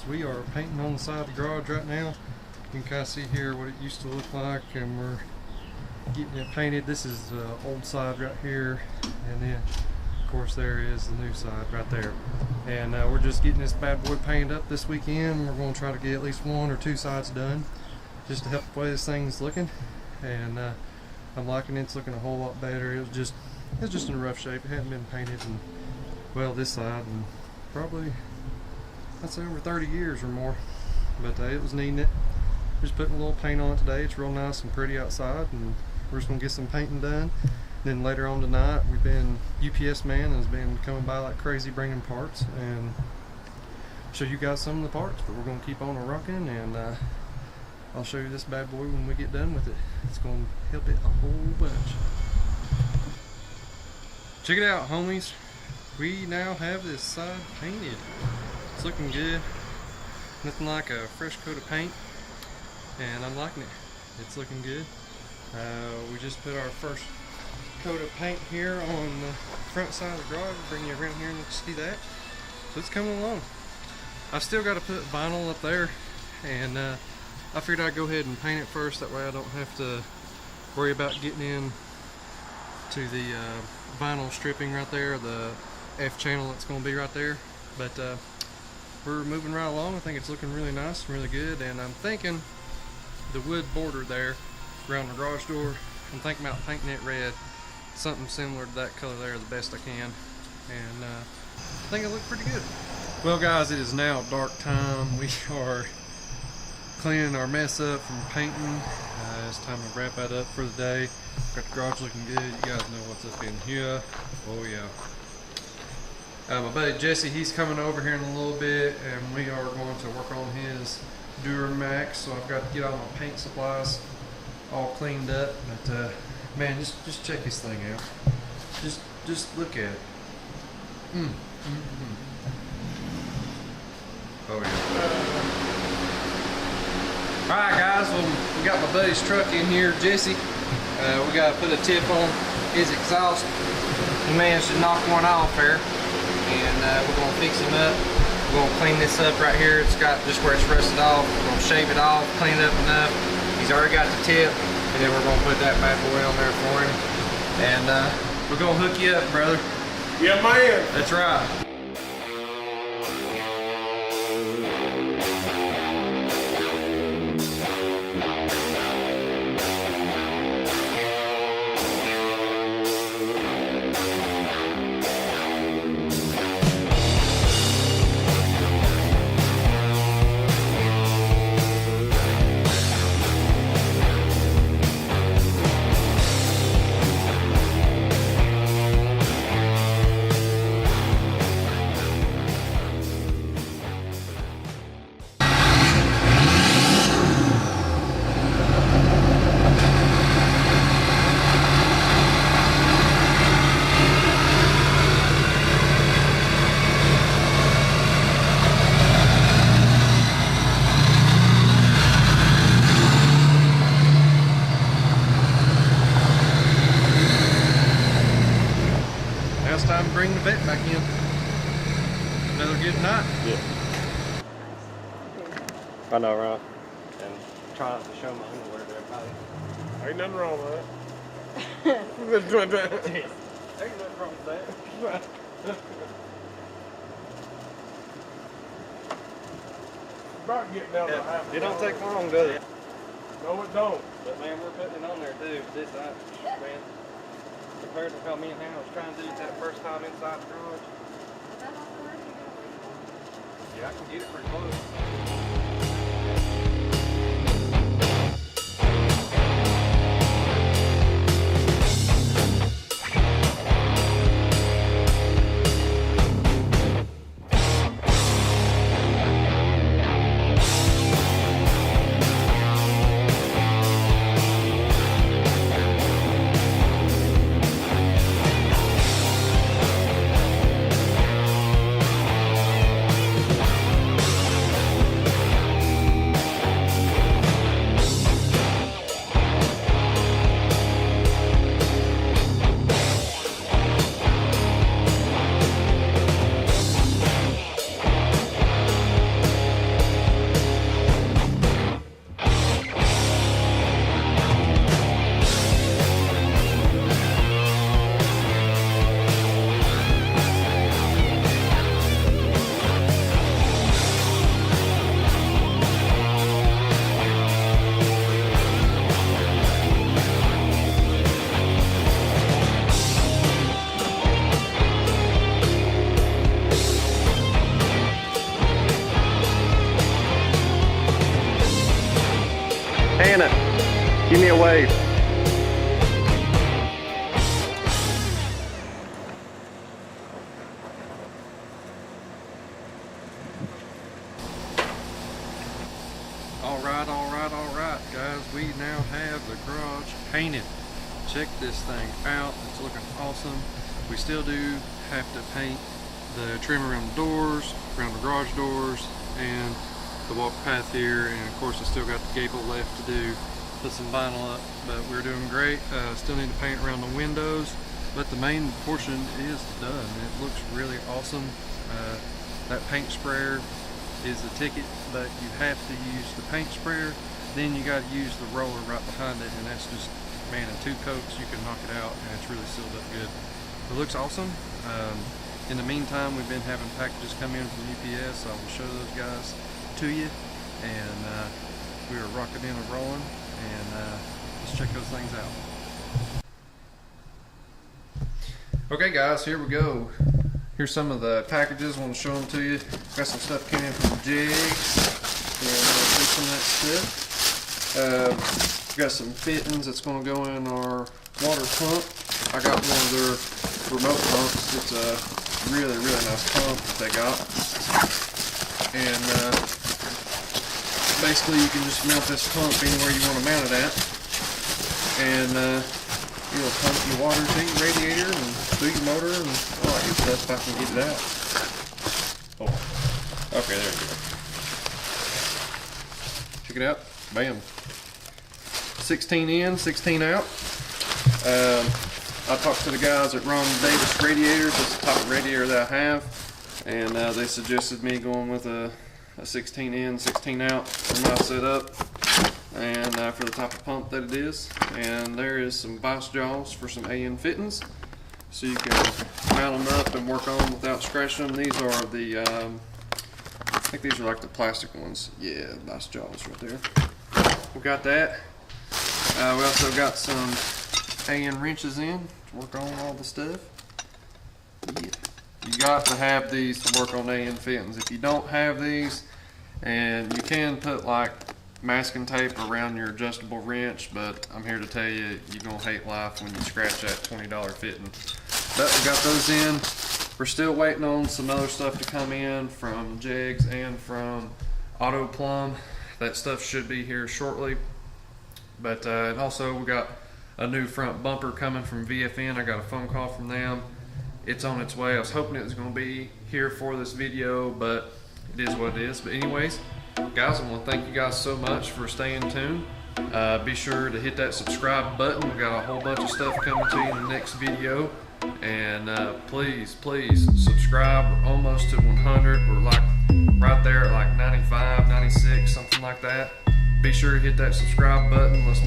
we are painting on the side of the garage right now. You can kind of see here what it used to look like, and we're getting it painted. This is the old side right here, and then of course there is the new side right there. And we're just getting this bad boy painted up this weekend. We're going to try to get at least 1 or 2 sides done, just to help the way this thing's looking. And I'm liking it. It's looking a whole lot better. It was just in a rough shape. It hadn't been painted in, well, this side, and probably, I'd say, over 30 years or more. But it was needing it. Just putting a little paint on it today. It's real nice and pretty outside, and we're just gonna get some painting done. Then later on tonight, UPS man has been coming by like crazy bringing parts, and show you guys some of the parts. But we're gonna keep on rocking, and I'll show you this bad boy when we get done with it. It's gonna help it a whole bunch. Check it out, homies. We now have this side painted. It's looking good. Nothing like a fresh coat of paint, and I'm liking it. It's looking good. We just put our first coat of paint here on the front side of the garage. I'll bring you around here and you can see that. So it's coming along. I've still got to put vinyl up there, and I figured I'd go ahead and paint it first. That way I don't have to worry about getting in to the vinyl stripping right there, the F channel that's going to be right there. But we're moving right along. I think it's looking really nice and really good, and I'm thinking the wood border there around the garage door, I'm thinking about painting it red, something similar to that color there, the best I can, and I think it'll look pretty good. Well guys, it is now dark time. We are cleaning our mess up from painting. It's time to wrap that up for the day. Got the garage looking good. You guys know what's up in here. Oh yeah. My buddy Jesse, he's coming over here in a little bit, and we are going to work on his Duramax. So I've got to get all my paint supplies all cleaned up. But man, just check this thing out. Just look at it. Oh yeah. All right, guys. Well, we got my buddy's truck in here, Jesse. We got to put a tip on his exhaust. He managed to knock one off there. And we're going to fix him up. We're going to clean this up right here. It's got just where it's rusted off. We're going to shave it off, clean it up enough. He's already got the tip, and then we're going to put that bad boy on there for him. And we're going to hook you up, brother. Yeah, man. That's right. Now it's time to bring the vet back in. Another good night. Yeah. I know, right? And try not to show my underwear to everybody. Ain't nothing wrong with that. Ain't nothing wrong with that. About getting down to half. It don't take long, does it? No, it don't. But man, we're putting it on there too. This, man, compared to how me and Hannah was trying to do it that first time inside the garage. Yeah, I can get it pretty close. Hannah, give me a wave. All right, guys. We now have the garage painted. Check this thing out. It's looking awesome. We still do have to paint the trim around the doors, around the garage doors, and the walk path here. And of course, I still got the gable left to do. Put some vinyl up, but we're doing great. Still need to paint around the windows, but the main portion is done. It looks really awesome. That paint sprayer is the ticket, but you have to use the paint sprayer. Then you got to use the roller right behind it, and that's just, man, in 2 coats you can knock it out, and it's really sealed up good. It looks awesome. In the meantime, we've been having packages come in from UPS. I will show those guys to you, and we are rocking in and rolling, and let's check those things out. Okay, guys, here we go. Here's some of the packages. I want to show them to you. Got some stuff came in from Jigs. Do some of that stuff. Got some fittings that's going to go in our water pump. I got one of their remote pumps. It's a really nice pump that they got. And basically you can just mount this pump anywhere you want to mount it at. And it'll pump your water to your radiator and through your motor and all that good stuff if I can get it out. Oh, okay, there we go. Check it out. Bam. 16 in, 16 out. I talked to the guys at Ron Davis Radiators. That's the type of radiator that I have, and they suggested me going with a 16 in, 16 out for my setup, and for the type of pump that it is. And there is some vice jaws for some AN fittings, so you can mount them up and work on them without scratching them. These are the, I think these are like the plastic ones. Yeah, vice jaws right there. We got that. We also got some AN wrenches in to work on all the stuff. Yeah. You got to have these to work on AN fittings. If you don't have these, and you can put like masking tape around your adjustable wrench, but I'm here to tell you, you're gonna hate life when you scratch that $20 fitting. But we got those in. We're still waiting on some other stuff to come in from Jegs and from Auto Plumb. That stuff should be here shortly. But and also we got a new front bumper coming from VFN. I got a phone call from them. It's on its way. I was hoping it was going to be here for this video, but it is what it is. But anyways, guys, I want to thank you guys so much for staying tuned. Be sure to hit that subscribe button. We got a whole bunch of stuff coming to you in the next video. And please subscribe. We're almost to 100. We're like right there at like 95, 96, something like that. Be sure to hit that subscribe button. Let's